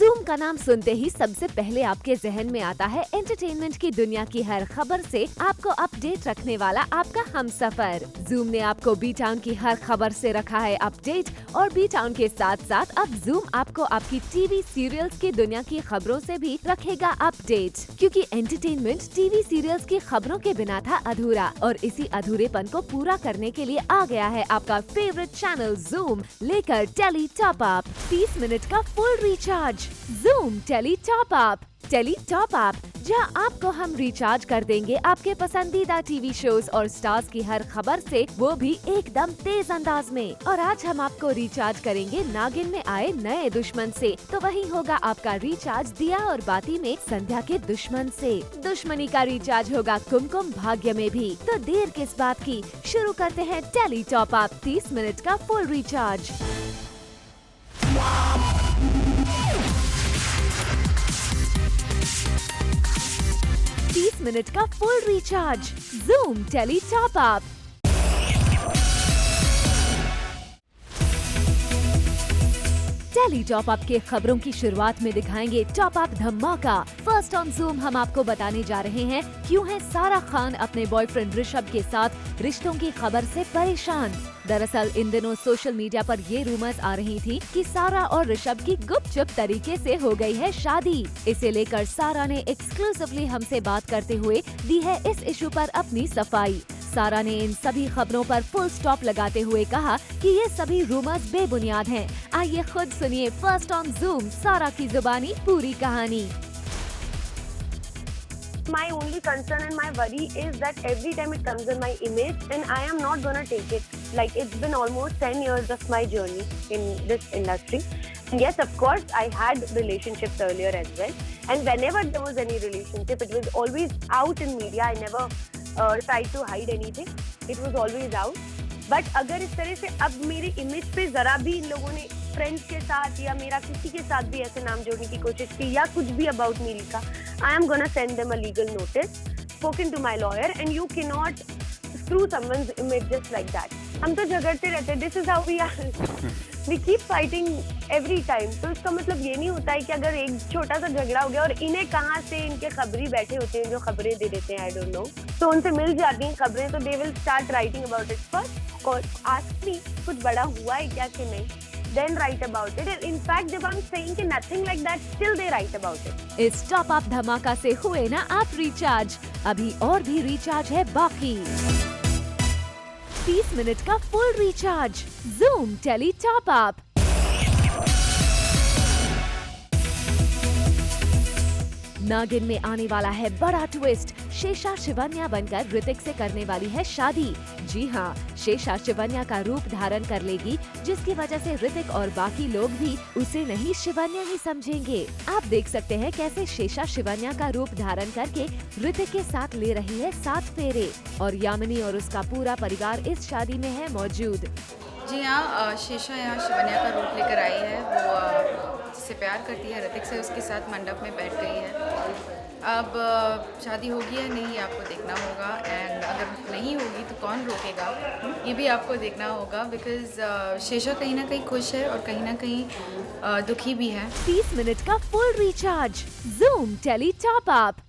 Zoom का नाम सुनते ही सबसे पहले आपके जहन में आता है एंटरटेनमेंट की दुनिया की हर खबर से आपको अपडेट रखने वाला आपका हमसफर। जूम ने आपको बी टाउन की हर खबर से रखा है अपडेट और बी टाउन के साथ साथ अब जूम आपको आपकी टीवी सीरियल्स की दुनिया की खबरों से भी रखेगा अपडेट, क्योंकि एंटरटेनमेंट टीवी सीरियल्स की खबरों के बिना था अधूरा और इसी अधूरेपन को पूरा करने के लिए आ गया है आपका फेवरेट चैनल जूम लेकर टेली टॉप अप 30 मिनट का full recharge. Zoom tele top Up. Telly top Up, जहां आपको हम रिचार्ज कर देंगे आपके पसंदीदा टीवी शोज और स्टार्स की हर खबर से, वो भी एकदम तेज अंदाज में। और आज हम आपको रिचार्ज करेंगे नागिन में आए नए दुश्मन से, तो वही होगा आपका रिचार्ज दिया और बाती में संध्या के दुश्मन से। दुश्मनी का रिचार्ज होगा कुमकुम भाग्य में भी, तो देर किस बात की, शुरू करते हैं टेली टॉप अप 30 मिनट का फुल रिचार्ज। 30 मिनट का full recharge. Zoom tele top Up. Telly top Up के खबरों की शुरुआत में दिखाएंगे टॉप अप धमाका। फर्स्ट ऑन जूम हम आपको बताने जा रहे हैं क्यों है सारा खान अपने बॉयफ्रेंड ऋषभ के साथ रिश्तों की खबर से परेशान। दरअसल इन दिनों सोशल मीडिया पर ये रूमर्स आ रही थी कि सारा और ऋषभ की गुपचुप तरीके से हो गई है शादी। इसे लेकर सारा ने एक्सक्लूसिवली हमसे बात करते हुए दी है इस इशू पर अपनी सफाई। सारा ने इन सभी खबरों पर फुल स्टॉप लगाते हुए कहा कि ये सभी रूमर्स बेबुनियाद हैं। आइए खुद सुनिए फर्स्ट ऑन जूम सारा की जुबानी पूरी कहानी। My only concern and my worry is that every time it comes in my image and I am not gonna take it. Like it's been almost 10 years of my journey in this industry. And yes, of course, I had relationships earlier as well. And whenever there was any relationship, it was always out in media. I never tried to hide anything. It was always out. But अगर इस तरह से अब मेरे image पे जरा भी इन लोगों ने फ्रेंड्स के साथ या मेरा किसी के साथ भी ऐसे नाम जोड़ने की कोशिश की या कुछ भी अबाउट मी लिखा, I am gonna send them a legal notice, spoken to my lawyer, and you cannot screw someone's image just like that. हम तो झगड़ते रहते हैं, this is how we are. We keep fighting every time. तो इसका मतलब ये नहीं होता है कि अगर एक छोटा सा झगड़ा हो गया और इन्हें कहाँ से इनके खबरी बैठे होते हैं जो खबरें दे देते हैं, I don't know, तो उनसे मिल जाती हैं खबरें, तो they will start writing about it first. और ask me कुछ बड़ा हुआ है क्या कि नहीं, then write about it. And in fact, जब I'm saying कि nothing like that, still they write about it. इस टॉप अप धमाका से हुए ना आप रिचार्ज, अभी और भी रिचार्ज है बाकी। 30 मिनट का full recharge. Zoom tele top Up. Naagin में आने वाला है बड़ा ट्विस्ट। शेषा शिवन्या बनकर ऋतिक से करने वाली है शादी। जी हाँ, शेषा शिवन्या का रूप धारण कर लेगी, जिसकी वजह से ऋतिक और बाकी लोग भी उसे नहीं शिवन्या ही समझेंगे। आप देख सकते हैं कैसे शेषा शिवन्या का रूप धारण करके ऋतिक के साथ ले रही है 7 फेरे और यामिनी और उसका पूरा परिवार इस शादी में है मौजूद। जी हाँ, शेषा यहाँ शिवन्या का रूप लेकर आई है। वो जिससे प्यार करती है ऋतिक से, उसके साथ मंडप में बैठ गई है। अब शादी होगी या नहीं आपको देखना होगा, एंड अगर नहीं होगी तो कौन रोकेगा ये भी आपको देखना होगा, बिकॉज शेषा कहीं ना कहीं खुश है और कहीं ना कहीं दुखी भी है। 30 मिनट का full recharge. Zoom tele top up.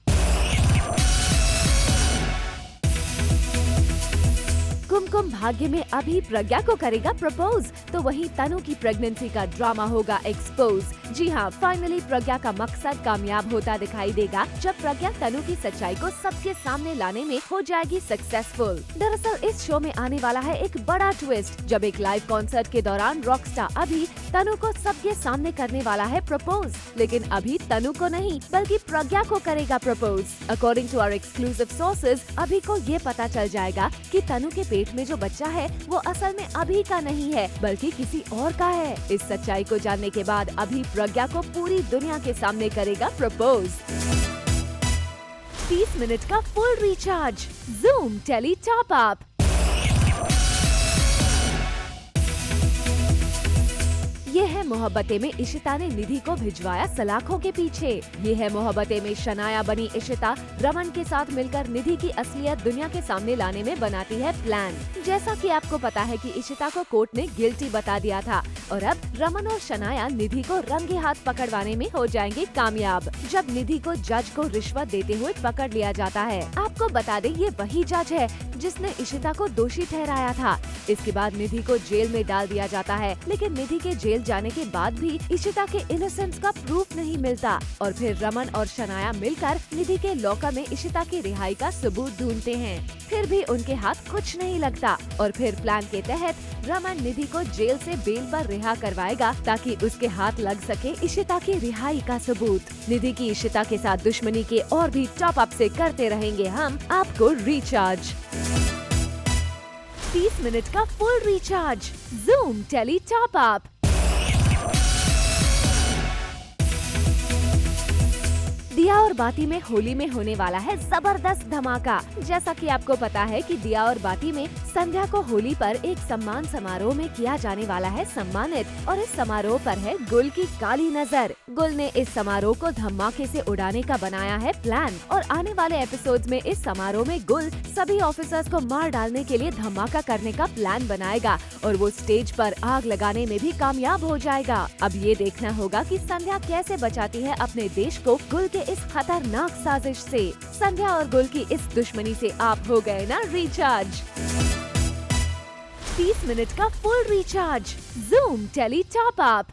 Kumkum Bhagya में अभी प्रज्ञा को करेगा प्रपोज, तो वहीं तनु की प्रेगनेंसी का ड्रामा होगा एक्सपोज। जी हाँ, फाइनली प्रज्ञा का मकसद कामयाब होता दिखाई देगा जब प्रज्ञा तनु की सच्चाई को सबके सामने लाने में हो जाएगी सक्सेसफुल। दरअसल इस शो में आने वाला है एक बड़ा ट्विस्ट, जब एक लाइव कॉन्सर्ट के दौरान रॉकस्टार अभी तनु को सबके सामने करने वाला है प्रपोज, लेकिन अभी तनु को नहीं बल्कि प्रज्ञा को करेगा propose. According to our exclusive sources, Abhi को ये पता चल जाएगा कि तनु के पेट में जो बच्चा है वो असल में अभी का नहीं है बल्कि किसी और का है। इस सच्चाई को जानने के बाद अभी प्रज्ञा को पूरी दुनिया के सामने करेगा प्रपोज। 30 मिनट का full recharge. Zoom tele top Up. Yeh Hai Mohabbatein में इशिता ने निधि को भिजवाया सलाखों के पीछे। ये है मोहब्बतें में शनाया बनी इशिता रमन के साथ मिलकर निधि की असलियत दुनिया के सामने लाने में बनाती है प्लान। जैसा कि आपको पता है कि इशिता को कोर्ट ने गिल्टी बता दिया था और अब रमन और शनाया निधि को रंगे हाथ पकड़वाने में हो जाएंगे कामयाब, जब निधि को जज को रिश्वत देते हुए पकड़ लिया जाता है। आपको बता दें ये वही जज है जिसने इशिता को दोषी ठहराया था। इसके बाद निधि को जेल में डाल दिया जाता है, लेकिन निधि के जेल जाने के बाद भी इशिता के इनोसेंस का प्रूफ नहीं मिलता और फिर रमन और शनाया मिलकर निधि के लॉकर में इशिता की रिहाई का सबूत ढूंढते हैं। फिर भी उनके हाथ कुछ नहीं लगता और फिर प्लान के तहत रमन निधि को जेल से बेल पर रिहा करवाएगा ताकि उसके हाथ लग सके इशिता की रिहाई का सबूत। निधि की इशिता के साथ दुश्मनी के और भी टॉप अप से करते रहेंगे हम आपको रिचार्ज। 30 मिनट का full recharge Zoom tele top Up. Diya Aur बाती में होली में होने वाला है जबरदस्त धमाका। जैसा कि आपको पता है कि दिया और बाती में संध्या को होली पर एक सम्मान समारोह में किया जाने वाला है सम्मानित, और इस समारोह पर है गुल की काली नजर। गुल ने इस समारोह को धमाके से उड़ाने का बनाया है प्लान और आने वाले एपिसोड्स में इस समारोह में गुल सभी ऑफिसर्स को मार डालने के लिए धमाका करने का प्लान बनाएगा और वो स्टेज पर आग लगाने में भी कामयाब हो जाएगा। अब ये देखना होगा कि संध्या कैसे बचाती है अपने देश को गुल के इस खतरनाक साजिश से। संध्या और गुल की इस दुश्मनी से आप हो गए ना रिचार्ज। 30 मिनट का full recharge Zoom tele top Up.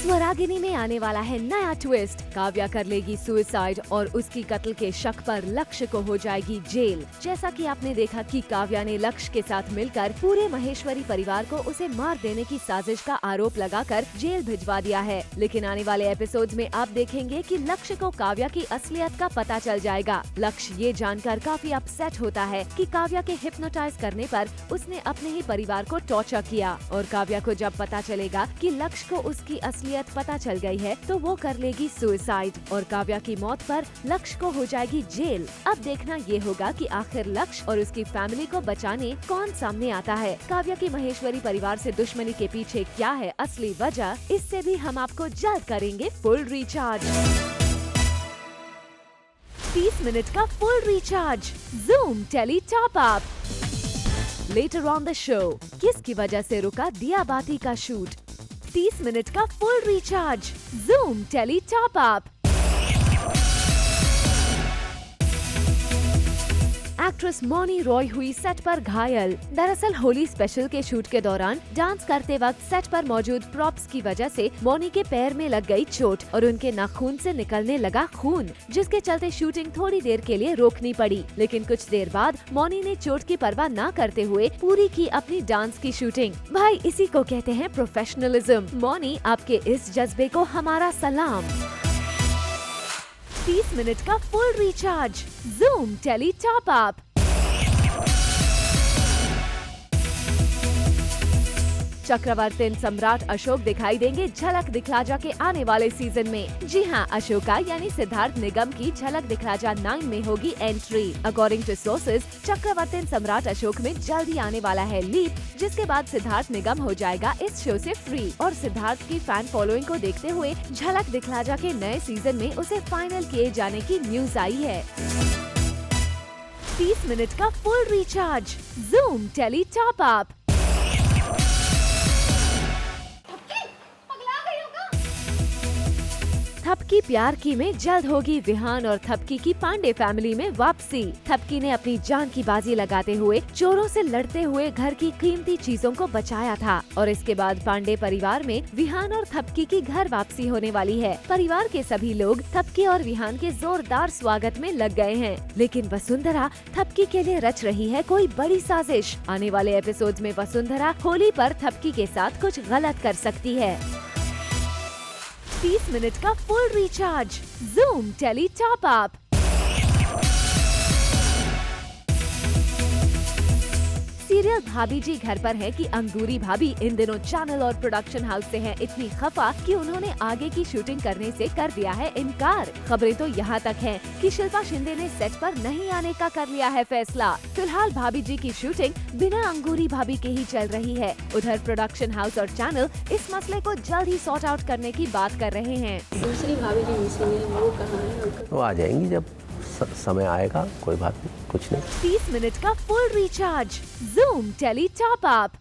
Swaragini में आने वाला है नया ट्विस्ट। काव्या कर लेगी सुसाइड और उसकी कत्ल के शक पर लक्ष्य को हो जाएगी जेल। जैसा कि आपने देखा कि काव्या ने लक्ष्य के साथ मिलकर पूरे महेश्वरी परिवार को उसे मार देने की साजिश का आरोप लगाकर जेल भिजवा दिया है, लेकिन आने वाले एपिसोड्स में आप देखेंगे कि लक्ष्य को काव्या की असलियत का पता चल जाएगा। लक्ष्य ये जानकर काफी अपसेट होता है कि काव्या के हिप्नोटाइज करने पर उसने अपने ही परिवार को टॉर्चर किया, और काव्या को जब पता चलेगा कि लक्ष्य को उसकी असलियत पता चल गई है तो वो कर लेगी सुसाइड और काव्या की मौत पर लक्ष्य को हो जाएगी जेल। अब देखना ये होगा कि आखिर लक्ष्य और उसकी फैमिली को बचाने कौन सामने आता है। काव्या की महेश्वरी परिवार से दुश्मनी के पीछे क्या है असली वजह, इससे भी हम आपको जल्द करेंगे फुल रिचार्ज। 30 मिनट का full recharge Zoom tele top Up. Later on the show, किसकी वजह से रुका दिया बाती का शूट। 30 मिनट का full recharge Zoom tele top Up. Actress Mouni Roy हुई सेट पर घायल। दरअसल होली स्पेशल के शूट के दौरान डांस करते वक्त सेट पर मौजूद प्रॉप्स की वजह से मौनी के पैर में लग गई चोट और उनके नाखून से निकलने लगा खून, जिसके चलते शूटिंग थोड़ी देर के लिए रोकनी पड़ी। लेकिन कुछ देर बाद मौनी ने चोट की परवाह न करते हुए पूरी की अपनी डांस की शूटिंग। भाई इसी को कहते हैं प्रोफेशनलिज्म। मौनी, आपके इस जज्बे को हमारा सलाम। 30 मिनट का full recharge Zoom tele top up. Chakravarti Samrat Ashok दिखाई देंगे झलक दिखलाजा के आने वाले सीजन में। जी हाँ, अशोका यानी सिद्धार्थ निगम की झलक दिखलाजा 9 में होगी एंट्री। अकॉर्डिंग टू सोर्सेज, चक्रवर्ती सम्राट अशोक में जल्दी आने वाला है लीप, जिसके बाद सिद्धार्थ निगम हो जाएगा इस शो से फ्री। और सिद्धार्थ की फैन फॉलोइंग को देखते हुए झलक दिखलाजा के नए सीजन में उसे फाइनल किए जाने की न्यूज आई है। 30 मिनट का full recharge Zoom tele top up. Thapki Pyar Ki में जल्द होगी विहान और थपकी की पांडे फैमिली में वापसी। थपकी ने अपनी जान की बाजी लगाते हुए चोरों से लड़ते हुए घर की कीमती चीजों को बचाया था और इसके बाद पांडे परिवार में विहान और थपकी की घर वापसी होने वाली है। परिवार के सभी लोग थपकी और विहान के जोरदार स्वागत में लग गए हैं, लेकिन वसुंधरा थपकी के लिए रच रही है कोई बड़ी साजिश। आने वाले एपिसोड्स में वसुंधरा होली पर थपकी के साथ कुछ गलत कर सकती है। 30 मिनट का full recharge Zoom tele top Up. Serial Bhabhi ji घर पर है कि अंगूरी भाभी इन दिनों चैनल और प्रोडक्शन हाउस से हैं इतनी खफा कि उन्होंने आगे की शूटिंग करने से कर दिया है इनकार। खबरें तो यहाँ तक हैं कि शिल्पा शिंदे ने सेट पर नहीं आने का कर लिया है फैसला। फिलहाल भाभी जी की शूटिंग बिना अंगूरी भाभी के ही चल रही है। उधर प्रोडक्शन हाउस और चैनल इस मसले को जल्द ही सॉर्ट आउट करने की बात कर रहे हैं। दूसरी भाभी जो मिसिंग है वो कहाँ है? वो आ जाएंगी जब समय आएगा, कोई बात नहीं, कुछ नहीं। 30 मिनट का full recharge, Zoom tele top Up.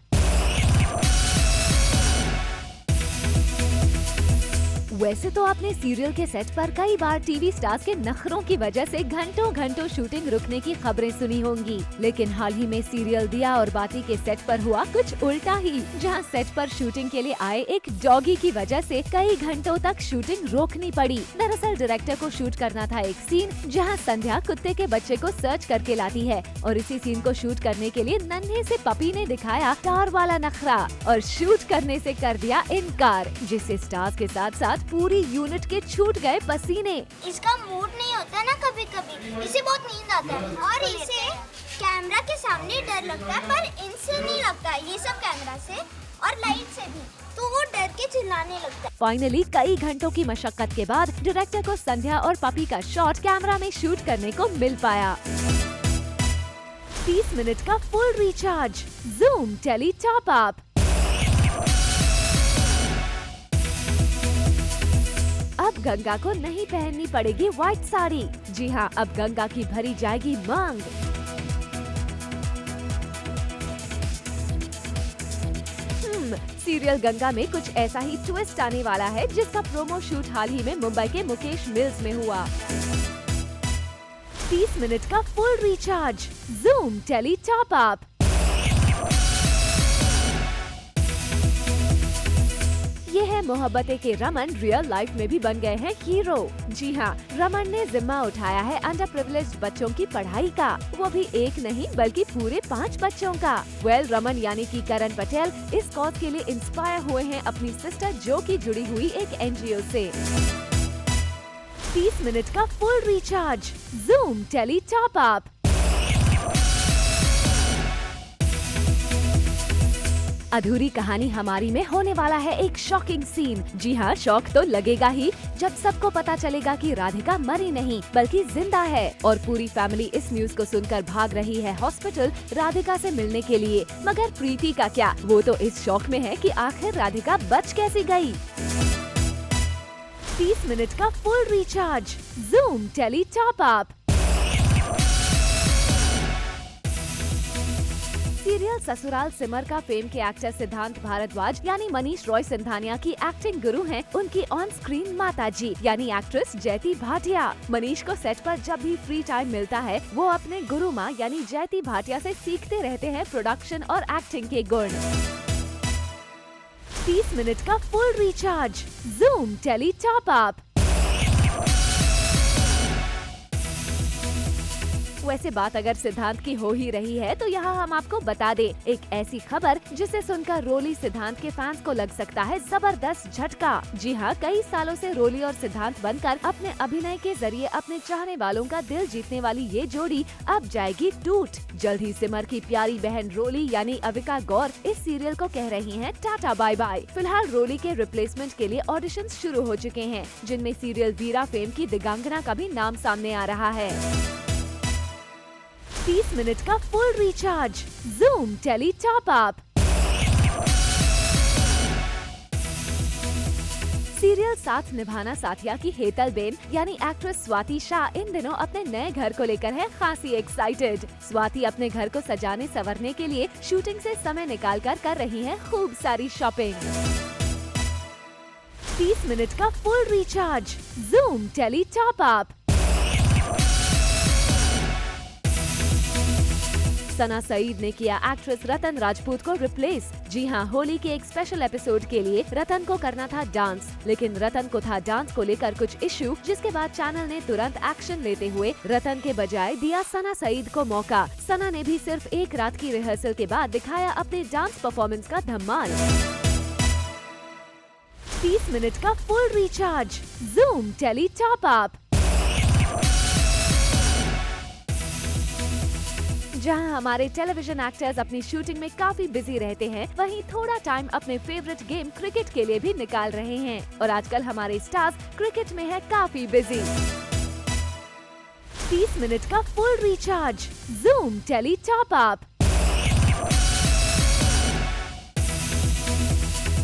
वैसे तो आपने सीरियल के सेट पर कई बार टीवी स्टार्स के नखरों की वजह से घंटों घंटों शूटिंग रुकने की खबरें सुनी होंगी, लेकिन हाल ही में सीरियल दिया और बाती के सेट पर हुआ कुछ उल्टा ही, जहां सेट पर शूटिंग के लिए आए एक डॉगी की वजह से कई घंटों तक शूटिंग रोकनी पड़ी। दरअसल डायरेक्टर को शूट करना था एक सीन जहां संध्या कुत्ते के बच्चे को सर्च करके लाती है और इसी सीन को शूट करने के लिए नन्हे से पपी ने दिखाया टार वाला नखरा और शूट करने से कर दिया इनकार, जिससे स्टार्स के साथ साथ पूरी यूनिट के छूट गए पसीने। इसका मूड नहीं होता ना कभी कभी, इसे बहुत नींद आता है और इसे कैमरा के सामने डर लगता है, पर इनसे नहीं लगता, ये सब कैमरा से और लाइट से भी, तो वो डर के चिल्लाने लगता है। फाइनली कई घंटों की मशक्कत के बाद डायरेक्टर को संध्या और पपी का शॉट कैमरा में शूट करने को मिल पाया। 30 मिनट का full recharge, Zoom tele top Up. अब गंगा को नहीं पहननी पड़ेगी व्हाइट साड़ी। जी हाँ, अब गंगा की भरी जाएगी मांग। सीरियल गंगा में कुछ ऐसा ही ट्विस्ट आने वाला है, जिसका प्रोमो शूट हाल ही में मुंबई के मुकेश मिल्स में हुआ। 30 मिनट का full recharge, Zoom tele top Up. Yeh Hai Mohabbatein के रमन रियल लाइफ में भी बन गए हैं हीरो। जी हाँ, रमन ने जिम्मा उठाया है अंडर प्रिविलेज्ड बच्चों की पढ़ाई का, वो भी एक नहीं बल्कि पूरे 5 बच्चों का। रमन यानी कि करण पटेल इस कॉज के लिए इंस्पायर हुए हैं अपनी सिस्टर जो की जुड़ी हुई एक NGO से। 30 मिनट का full recharge, Zoom tele top Up. Adhuri Kahani हमारी में होने वाला है एक शॉकिंग सीन। जी हाँ, शॉक तो लगेगा ही जब सबको पता चलेगा कि राधिका मरी नहीं बल्कि जिंदा है और पूरी फैमिली इस न्यूज को सुनकर भाग रही है हॉस्पिटल राधिका से मिलने के लिए। मगर प्रीति का क्या, वो तो इस शौक में है कि आखिर राधिका बच कैसे गई। 30 मिनट का full recharge, Zoom tele top Up. Serial Sasural Simar का फेम के एक्टर सिद्धांत भारद्वाज यानी मनीष रॉय सिंघानिया की एक्टिंग गुरु हैं उनकी ऑन स्क्रीन माताजी यानी एक्ट्रेस जयती भाटिया। मनीष को सेट पर जब भी फ्री टाइम मिलता है वो अपने गुरु माँ यानी जयती भाटिया से सीखते रहते हैं प्रोडक्शन और एक्टिंग के गुण। 30 मिनट का full recharge, Zoom tele top Up. वैसे बात अगर सिद्धांत की हो ही रही है तो यहाँ हम आपको बता दें एक ऐसी खबर जिसे सुनकर रोली सिद्धांत के फैंस को लग सकता है जबरदस्त झटका। जी हाँ, कई सालों से रोली और सिद्धांत बनकर अपने अभिनय के जरिए अपने चाहने वालों का दिल जीतने वाली ये जोड़ी अब जाएगी टूट। जल्द ही सिमर की प्यारी बहन रोली यानी अविका गौर इस सीरियल को कह रही है टाटा बाय बाय। फिलहाल रोली के रिप्लेसमेंट के लिए ऑडिशन शुरू हो चुके हैं, जिनमें सीरियल वीरा फेम की दिगांगना का भी नाम सामने आ रहा है। 30 मिनट का full recharge, Zoom tele top Up. Serial Saath Nibhana Saathiya की हेतल बेन यानी एक्ट्रेस स्वाति शाह इन दिनों अपने नए घर को लेकर है खासी एक्साइटेड। स्वाति अपने घर को सजाने संवरने के लिए शूटिंग से समय निकालकर कर रही है खूब सारी शॉपिंग। 30 मिनट का full recharge, Zoom tele top up. Sana Saeed ने किया एक्ट्रेस रतन राजपूत को रिप्लेस। जी हाँ, होली के एक स्पेशल एपिसोड के लिए रतन को करना था डांस, लेकिन रतन को था डांस को लेकर कुछ इश्यू, जिसके बाद चैनल ने तुरंत एक्शन लेते हुए रतन के बजाय दिया सना सईद को मौका। सना ने भी सिर्फ एक रात की रिहर्सल के बाद दिखाया अपने डांस परफॉर्मेंस का धमाल। 30 मिनट का full recharge, Zoom tele top Up. जहां हमारे टेलीविजन एक्टर्स अपनी शूटिंग में काफी बिजी रहते हैं, वहीं थोड़ा टाइम अपने फेवरेट गेम क्रिकेट के लिए भी निकाल रहे हैं। और आजकल हमारे स्टार्स क्रिकेट में है काफी बिजी। 30 मिनट का full recharge, Zoom tele top Up.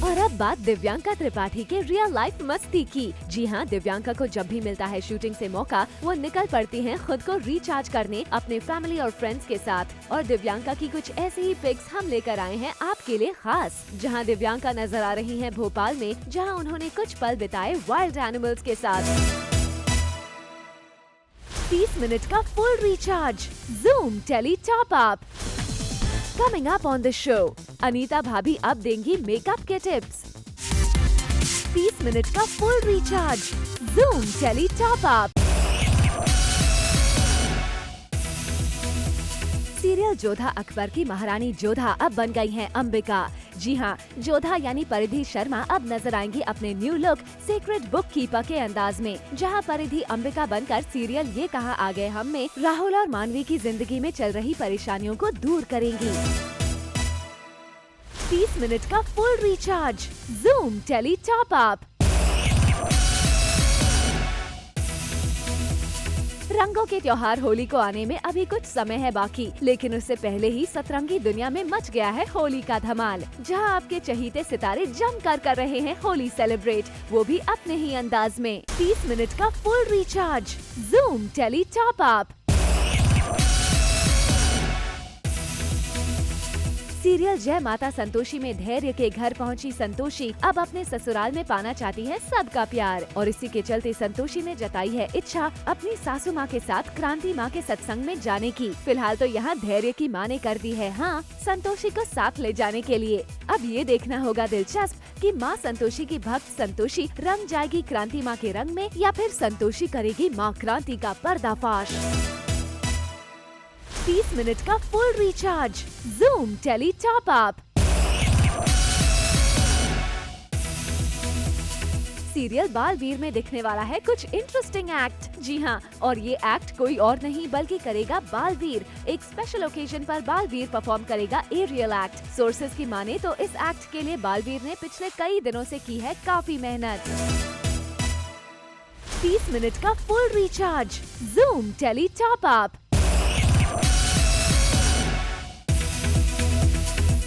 और अब बात दिव्यांका त्रिपाठी के रियल लाइफ मस्ती की। जी हाँ, दिव्यांका को जब भी मिलता है शूटिंग से मौका, वो निकल पड़ती हैं खुद को रिचार्ज करने अपने फैमिली और फ्रेंड्स के साथ। और दिव्यांका की कुछ ऐसी ही पिक्स हम लेकर आए हैं आपके लिए खास, जहाँ दिव्यांका नजर आ रही हैं भोपाल में, जहाँ उन्होंने कुछ पल बिताए वाइल्ड एनिमल्स के साथ। 30 मिनट का full recharge, Zoom tele top Up. Coming up on the show, Anita Bhabhi अब देंगी मेकअप के टिप्स। 30 मिनट का full recharge, Zoom tele top Up. Serial Jodha Akbar की महारानी जोधा अब बन गई हैं अंबिका। जी हाँ, जोधा यानी परिधि शर्मा अब नजर आएंगी अपने new look secret book keeper के अंदाज में, जहाँ परिधि अंबिका बनकर सीरियल ये कहा आ गए हम में राहुल और मानवी की जिंदगी में चल रही परेशानियों को दूर करेंगी। 30 मिनट का full recharge, Zoom tele top Up. रंगों के त्योहार होली को आने में अभी कुछ समय है बाकी, लेकिन उससे पहले ही सतरंगी दुनिया में मच गया है होली का धमाल, जहां आपके चहीते सितारे जमकर कर रहे हैं होली सेलिब्रेट, वो भी अपने ही अंदाज में। 30 मिनट का full recharge, Zoom tele top Up. Serial Jai Mata Santoshi में धैर्य के घर पहुंची संतोषी अब अपने ससुराल में पाना चाहती है सबका प्यार, और इसी के चलते संतोषी ने जताई है इच्छा अपनी सासू माँ के साथ क्रांति माँ के सत्संग में जाने की। फिलहाल तो यहाँ धैर्य की माँ ने कर दी है हाँ संतोषी को साथ ले जाने के लिए। अब ये देखना होगा दिलचस्प कि माँ संतोषी की भक्त संतोषी रंग जाएगी क्रांति माँ के रंग में, या फिर संतोषी करेगी माँ क्रांति का पर्दाफाश। 30 मिनट का full recharge, Zoom tele top Up. Serial Baalveer में दिखने वाला है कुछ इंटरेस्टिंग एक्ट। जी हाँ, और ये एक्ट कोई और नहीं बल्कि करेगा बालवीर। एक स्पेशल ओकेजन पर बालवीर परफॉर्म करेगा एरियल एक्ट। सोर्सेज की माने तो इस एक्ट के लिए बालवीर ने पिछले कई दिनों से की है काफी मेहनत। 30 मिनट का full recharge, Zoom tele top Up.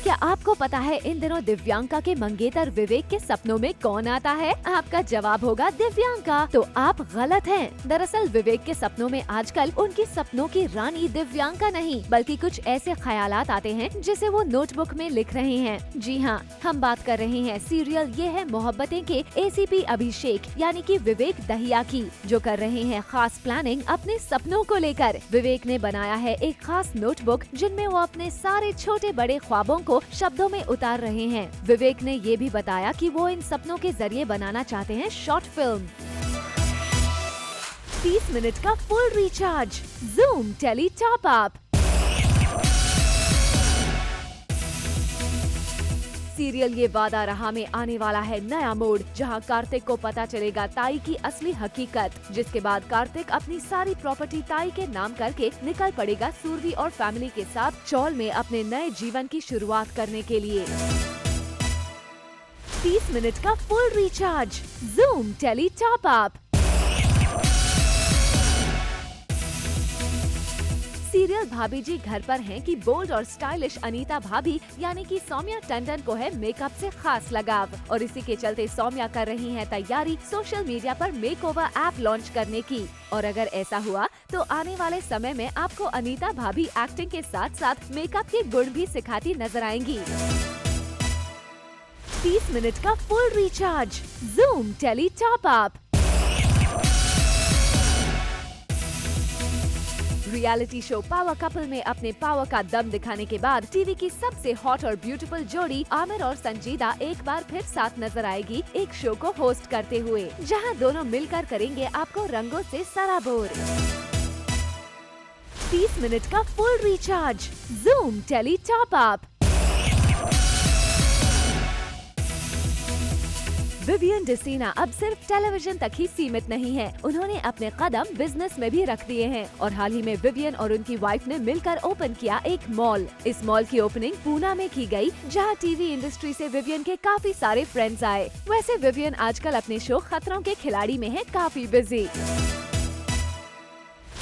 क्या आपको पता है इन दिनों दिव्यांका के मंगेतर विवेक के सपनों में कौन आता है? आपका जवाब होगा दिव्यांका। तो आप गलत हैं। दरअसल विवेक के सपनों में आजकल उनकी सपनों की रानी दिव्यांका नहीं बल्कि कुछ ऐसे ख्यालात आते हैं जिसे वो नोटबुक में लिख रहे हैं। जी हाँ, हम बात कर रहे हैं सीरियल ये है मोहब्बतें के ACP अभिषेक यानी कि विवेक दहिया की, जो कर रहे हैं खास प्लानिंग अपने सपनों को लेकर। विवेक ने बनाया है एक खास नोटबुक जिनमें वो अपने सारे छोटे बड़े ख्वाबों को शब्दों में उतार रहे हैं। विवेक ने ये भी बताया कि वो इन सपनों के जरिए बनाना चाहते हैं शॉर्ट फिल्म। 30 मिनट का full recharge, Zoom tele top Up. Serial Yeh Vaada रहा में आने वाला है नया मोड़, जहां कार्तिक को पता चलेगा ताई की असली हकीकत, जिसके बाद कार्तिक अपनी सारी प्रॉपर्टी ताई के नाम करके निकल पड़ेगा सुरभि और फैमिली के साथ चौल में अपने नए जीवन की शुरुआत करने के लिए। 30 मिनट का full recharge, Zoom tele top Up. Serial Bhabhi ji घर पर हैं कि बोल्ड और स्टाइलिश अनीता भाभी यानी कि सौम्या टंडन को है मेकअप से खास लगाव, और इसी के चलते सौम्या कर रही हैं तैयारी सोशल मीडिया पर मेकओवर ऐप लॉन्च करने की। और अगर ऐसा हुआ तो आने वाले समय में आपको अनीता भाभी एक्टिंग के साथ साथ मेकअप के गुण भी सिखाती नजर आएंगी। 30 मिनट का full recharge, Zoom tele top Up. Reality show power couple में अपने पावर का दम दिखाने के बाद टीवी की सबसे हॉट और ब्यूटीफुल जोड़ी आमिर और संजीदा एक बार फिर साथ नजर आएगी एक शो को होस्ट करते हुए, जहां दोनों मिलकर करेंगे आपको रंगों से सराबोर। 30 मिनट का full recharge, Zoom tele top up. Vivian Dsena अब सिर्फ टेलीविजन तक ही सीमित नहीं है, उन्होंने अपने कदम बिजनेस में भी रख दिए हैं और हाल ही में विवियन और उनकी वाइफ ने मिलकर ओपन किया एक मॉल। इस मॉल की ओपनिंग पूना में की गई, जहां टीवी इंडस्ट्री से विवियन के काफी सारे फ्रेंड्स आए। वैसे विवियन आजकल अपने शो खतरों के खिलाड़ी में है काफी बिजी।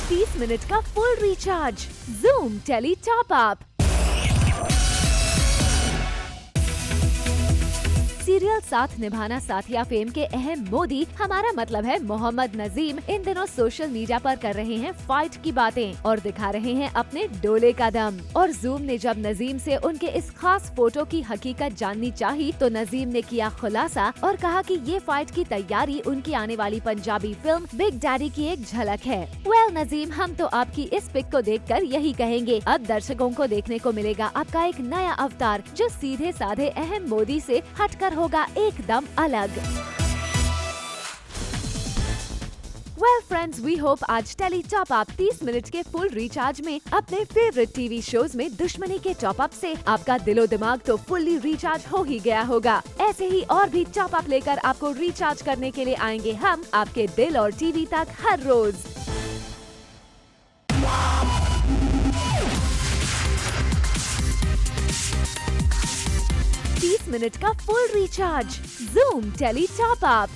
30 मिनट का full recharge, Zoom tele top Up. Serial Saath Nibhana साथिया फेम के अहम मोदी हमारा मतलब है मोहम्मद नजीम इन दिनों सोशल मीडिया पर कर रहे हैं फाइट की बातें और दिखा रहे हैं अपने डोले का दम। और जूम ने जब नजीम से उनके इस खास फोटो की हकीकत जाननी चाही तो नजीम ने किया खुलासा और कहा कि ये फाइट की तैयारी उनकी आने वाली पंजाबी फिल्म बिग डैडी की एक झलक है। वेल नजीम, हम तो आपकी इस पिक को देखकर यही कहेंगे, अब दर्शकों को देखने को मिलेगा आपका एक नया अवतार जो सीधे साधे अहम मोदी से हटकर होगा एकदम अलग। वेल फ्रेंड्स, वी होप आज टेली टॉप अप 30 मिनट के फुल रिचार्ज में अपने फेवरेट टीवी शोज में दुश्मनी के टॉप अप से आपका दिलो दिमाग तो फुल्ली रिचार्ज हो ही गया होगा। ऐसे ही और भी टॉप अप लेकर आपको रिचार्ज करने के लिए आएंगे हम आपके दिल और टीवी तक हर रोज। मिनट का full recharge, Zoom tele top up.